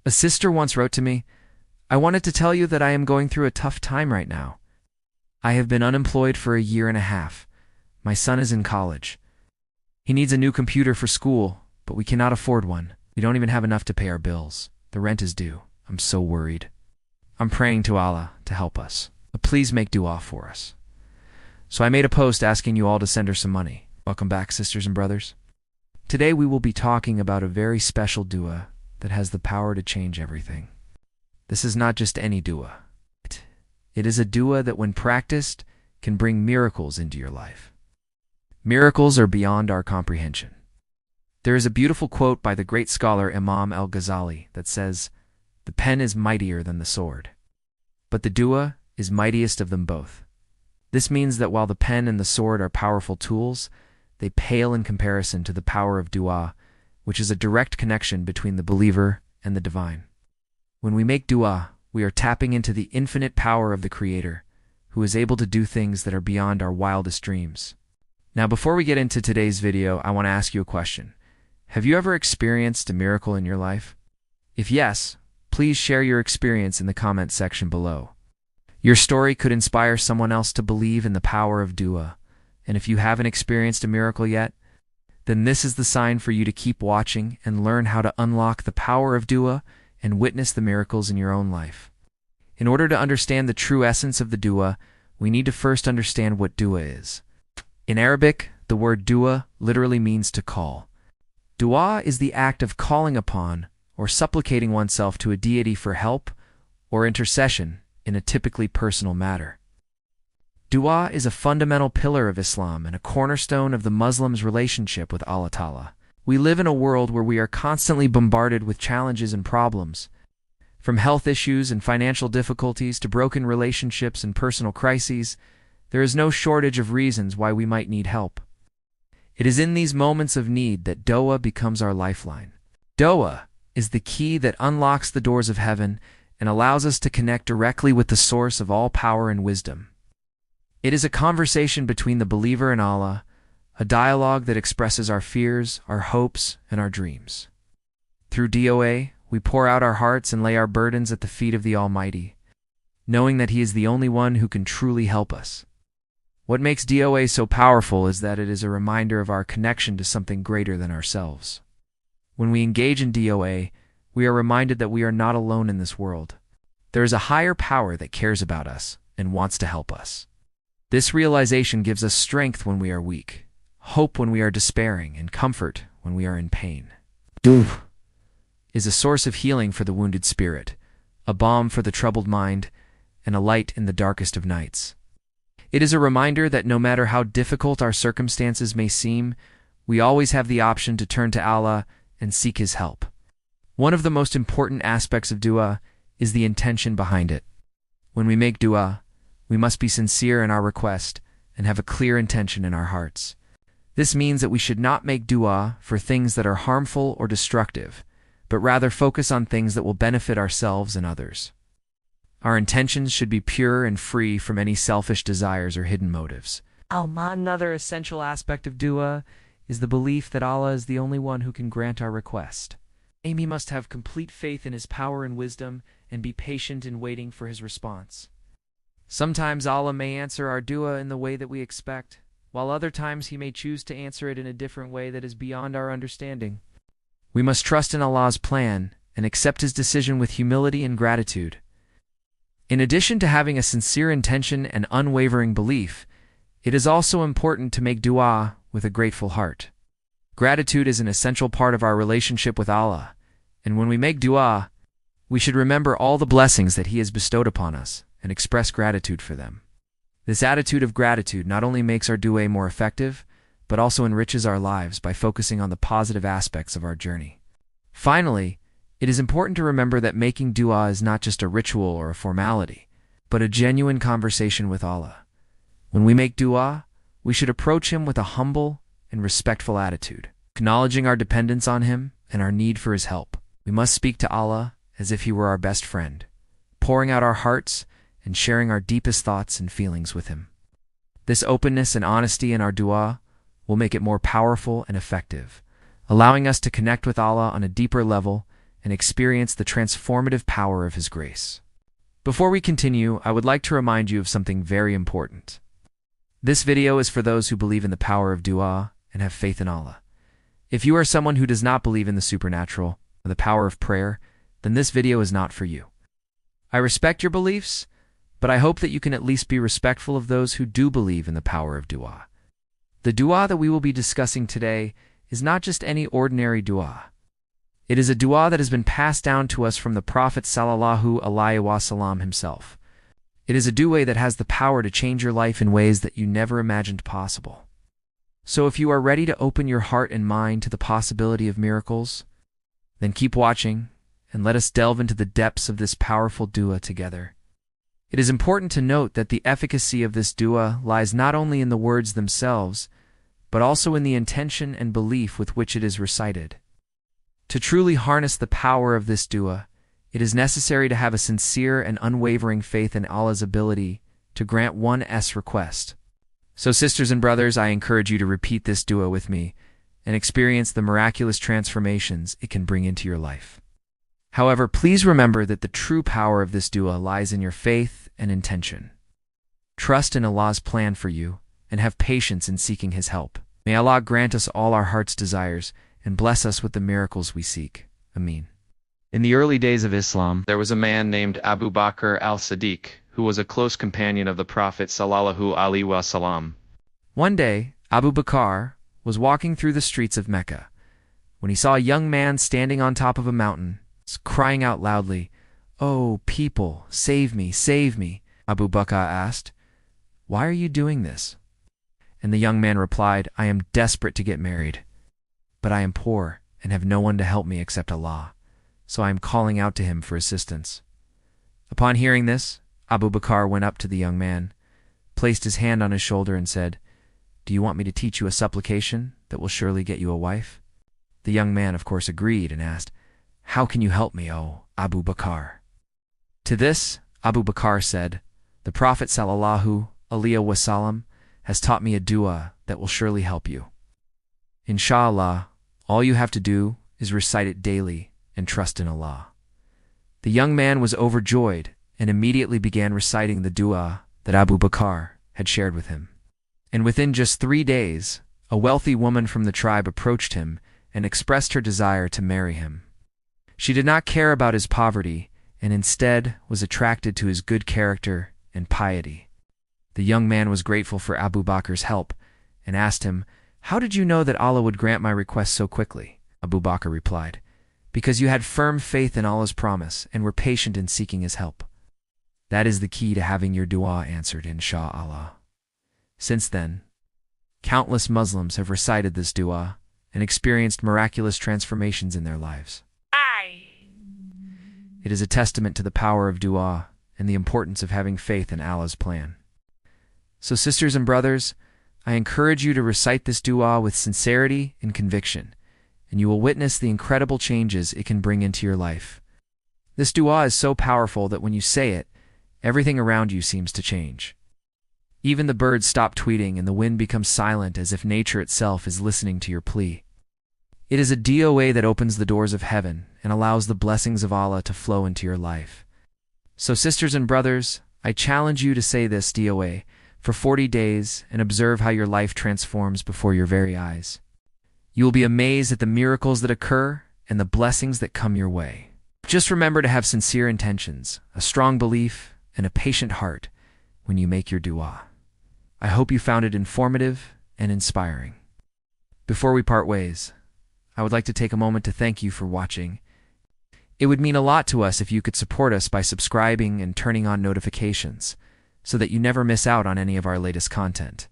A sister once wrote to me, "I wanted to tell you that I am going through a tough time right now. I have been unemployed for a year and a half. My son is in college. He needs a new computer for school, but we cannot afford one. We don't even have enough to pay our bills. The rent is due. I'm so worried. I'm praying to Allah to help us. But please make dua for us." So I made a post asking you all to send her some money. Welcome back, sisters and brothers. Today we will be talking about a very special dua that has the power to change everything. This is not just any dua. It is a dua that, when practiced, can bring miracles into your life. Miracles are beyond our comprehension. There is a beautiful quote by the great scholar Imam al-Ghazali that says, "The pen is mightier than the sword, but the dua is mightiest of them both." This means that while the pen and the sword are powerful tools, they pale in comparison to the power of dua, which is a direct connection between the believer and the divine. When we make dua, we are tapping into the infinite power of the Creator, who is able to do things that are beyond our wildest dreams. Now, before we get into today's video, I want to ask you a question. Have you ever experienced a miracle in your life? If yes, please share your experience in the comment section below. Your story could inspire someone else to believe in the power of dua. And if you haven't experienced a miracle yet, then this is the sign for you to keep watching and learn how to unlock the power of dua and witness the miracles in your own life. In order to understand the true essence of the dua, we need to first understand what dua is. In Arabic, the word dua literally means to call. Dua is the act of calling upon or supplicating oneself to a deity for help or intercession in a typically personal matter. Dua is a fundamental pillar of Islam and a cornerstone of the Muslim's relationship with Allah Ta'ala. We live in a world where we are constantly bombarded with challenges and problems. From health issues and financial difficulties to broken relationships and personal crises, there is no shortage of reasons why we might need help. It is in these moments of need that dua becomes our lifeline. Dua is the key that unlocks the doors of heaven and allows us to connect directly with the source of all power and wisdom. It is a conversation between the believer and Allah, a dialogue that expresses our fears, our hopes, and our dreams. Through dua, we pour out our hearts and lay our burdens at the feet of the Almighty, knowing that He is the only one who can truly help us. What makes dua so powerful is that it is a reminder of our connection to something greater than ourselves. When we engage in dua, we are reminded that we are not alone in this world. There is a higher power that cares about us and wants to help us. This realization gives us strength when we are weak, hope when we are despairing, and comfort when we are in pain. Dua is a source of healing for the wounded spirit, a balm for the troubled mind, and a light in the darkest of nights. It is a reminder that no matter how difficult our circumstances may seem, we always have the option to turn to Allah and seek His help. One of the most important aspects of dua is the intention behind it. When we make dua, we must be sincere in our request and have a clear intention in our hearts. This means that we should not make dua for things that are harmful or destructive, but rather focus on things that will benefit ourselves and others. Our intentions should be pure and free from any selfish desires or hidden motives. Another essential aspect of dua is the belief that Allah is the only one who can grant our request. We must have complete faith in His power and wisdom and be patient in waiting for His response. Sometimes Allah may answer our dua in the way that we expect, while other times He may choose to answer it in a different way that is beyond our understanding. We must trust in Allah's plan and accept His decision with humility and gratitude. In addition to having a sincere intention and unwavering belief, it is also important to make dua with a grateful heart. Gratitude is an essential part of our relationship with Allah, and when we make dua, we should remember all the blessings that He has bestowed upon us and express gratitude for them. This attitude of gratitude not only makes our dua more effective, but also enriches our lives by focusing on the positive aspects of our journey. Finally, it is important to remember that making dua is not just a ritual or a formality, but a genuine conversation with Allah. When we make dua, we should approach Him with a humble and respectful attitude, acknowledging our dependence on Him and our need for His help. We must speak to Allah as if He were our best friend, pouring out our hearts and sharing our deepest thoughts and feelings with Him. This openness and honesty in our dua will make it more powerful and effective, allowing us to connect with Allah on a deeper level and experience the transformative power of His grace. Before we continue, I would like to remind you of something very important. This video is for those who believe in the power of dua and have faith in Allah. If you are someone who does not believe in the supernatural or the power of prayer, then this video is not for you. I respect your beliefs, but I hope that you can at least be respectful of those who do believe in the power of dua. The dua that we will be discussing today is not just any ordinary dua. It is a dua that has been passed down to us from the Prophet ﷺ himself. It is a dua that has the power to change your life in ways that you never imagined possible. So if you are ready to open your heart and mind to the possibility of miracles, then keep watching and let us delve into the depths of this powerful dua together. It is important to note that the efficacy of this dua lies not only in the words themselves, but also in the intention and belief with which it is recited. To truly harness the power of this dua, it is necessary to have a sincere and unwavering faith in Allah's ability to grant one's request. So sisters and brothers, I encourage you to repeat this dua with me and experience the miraculous transformations it can bring into your life. However, please remember that the true power of this dua lies in your faith and intention. Trust in Allah's plan for you and have patience in seeking His help. May Allah grant us all our heart's desires and bless us with the miracles we seek. Ameen. In the early days of Islam, there was a man named Abu Bakr al-Siddiq, who was a close companion of the Prophet sallallahu alaihi wasallam. One day, Abu Bakr was walking through the streets of Mecca when he saw a young man standing on top of a mountain, crying out loudly, "Oh, people, save me, save me." Abu Bakr asked, "Why are you doing this?" And the young man replied, "I am desperate to get married, but I am poor and have no one to help me except Allah, so I am calling out to Him for assistance." Upon hearing this, Abu Bakr went up to the young man, placed his hand on his shoulder and said, "Do you want me to teach you a supplication that will surely get you a wife?" The young man, of course, agreed and asked, "How can you help me, O Abu Bakr?" To this, Abu Bakr said, "The Prophet sallallahu alaihi wasallam has taught me a dua that will surely help you. Inshallah, all you have to do is recite it daily and trust in Allah." The young man was overjoyed and immediately began reciting the dua that Abu Bakr had shared with him. And within just 3 days, a wealthy woman from the tribe approached him and expressed her desire to marry him. She did not care about his poverty and instead was attracted to his good character and piety. The young man was grateful for Abu Bakr's help and asked him, "How did you know that Allah would grant my request so quickly?" Abu Bakr replied, "Because you had firm faith in Allah's promise and were patient in seeking His help. That is the key to having your dua answered, inshallah." Since then, countless Muslims have recited this dua and experienced miraculous transformations in their lives. It is a testament to the power of dua and the importance of having faith in Allah's plan. So sisters and brothers, I encourage you to recite this dua with sincerity and conviction, and you will witness the incredible changes it can bring into your life. This dua is so powerful that when you say it, everything around you seems to change. Even the birds stop tweeting and the wind becomes silent as if nature itself is listening to your plea. It is a dua that opens the doors of heaven and allows the blessings of Allah to flow into your life. So sisters and brothers, I challenge you to say this dua for 40 days and observe how your life transforms before your very eyes. You will be amazed at the miracles that occur and the blessings that come your way. Just remember to have sincere intentions, a strong belief, and a patient heart when you make your dua. I hope you found it informative and inspiring. Before we part ways, I would like to take a moment to thank you for watching. It would mean a lot to us if you could support us by subscribing and turning on notifications so that you never miss out on any of our latest content.